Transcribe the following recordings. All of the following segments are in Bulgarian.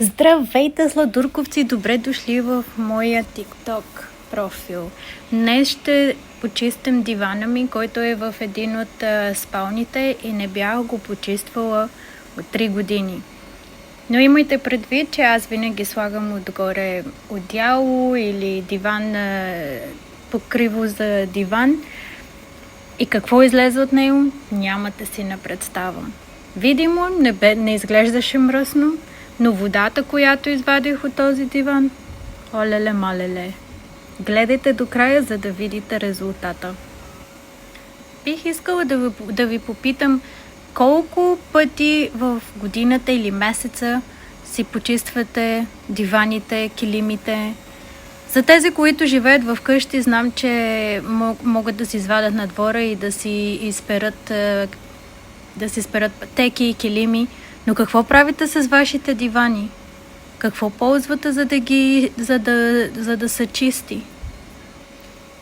Здравейте, сладурковци! Добре дошли в моя TikTok профил. Днес ще почистим дивана ми, който е в един от спалните и не бях го почиствала от 3 години. Но имайте предвид, че аз винаги слагам отгоре одеяло или диван, покриво за диван. И какво излезе от него? Нямате си на представа. Видимо, не изглеждаше мръсно, но водата, която извадих от този диван, олеле малеле. Гледайте до края, за да видите резултата. Бих искала да ви попитам колко пъти в годината или месеца си почиствате диваните, килимите. За тези, които живеят в къщи, знам, че могат да си извадят на двора и да си изперат пътеки и килими. Но какво правите с вашите дивани? Какво ползвате, за да са чисти?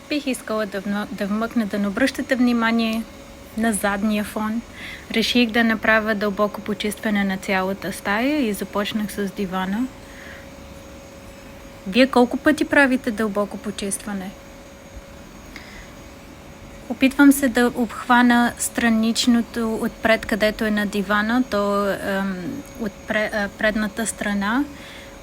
Бих искала да вмъкна да не обръщате внимание на задния фон. Реших да направя дълбоко почистване на цялата стая и започнах с дивана. Вие колко пъти правите дълбоко почистване? Опитвам се да обхвана страничното отпред, където е на дивана, от предната страна.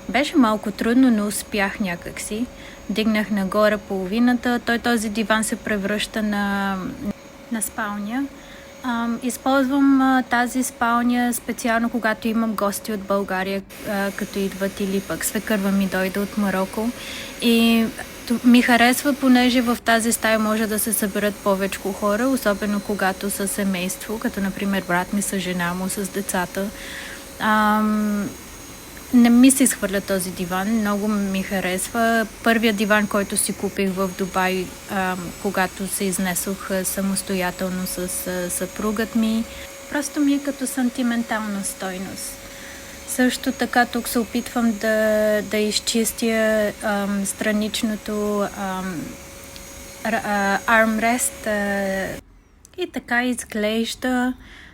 Беше малко трудно, но успях някакси. Дигнах нагоре половината. Този диван се превръща на спалня. Използвам тази спалня специално когато имам гости от България, като идват, или пък свекърва ми дойде от Мароко. И ми харесва, понеже в тази стая може да се съберат повече хора, особено когато са семейство, като например брат ми с жена му, с децата. Не ми се изхвърля този диван, много ми харесва. Първият диван, който си купих в Дубай, когато се изнесох самостоятелно с съпругът ми, просто ми е като сантиментална стойност. Също така тук се опитвам да изчистя страничното армрест и така изглежда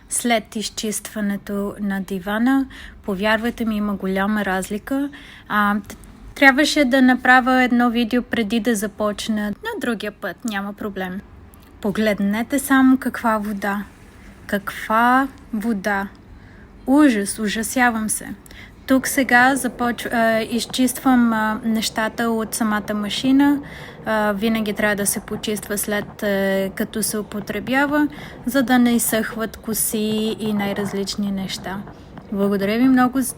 след изчистването на дивана. Повярвайте ми, има голяма разлика. Трябваше да направя едно видео преди да започна, но другия път няма проблем. Погледнете само каква вода. Каква вода! Ужас, ужасявам се. Тук сега изчиствам нещата от самата машина. Винаги трябва да се почиства след като се употребява, за да не изсъхват коси и най-различни неща. Благодаря ви много.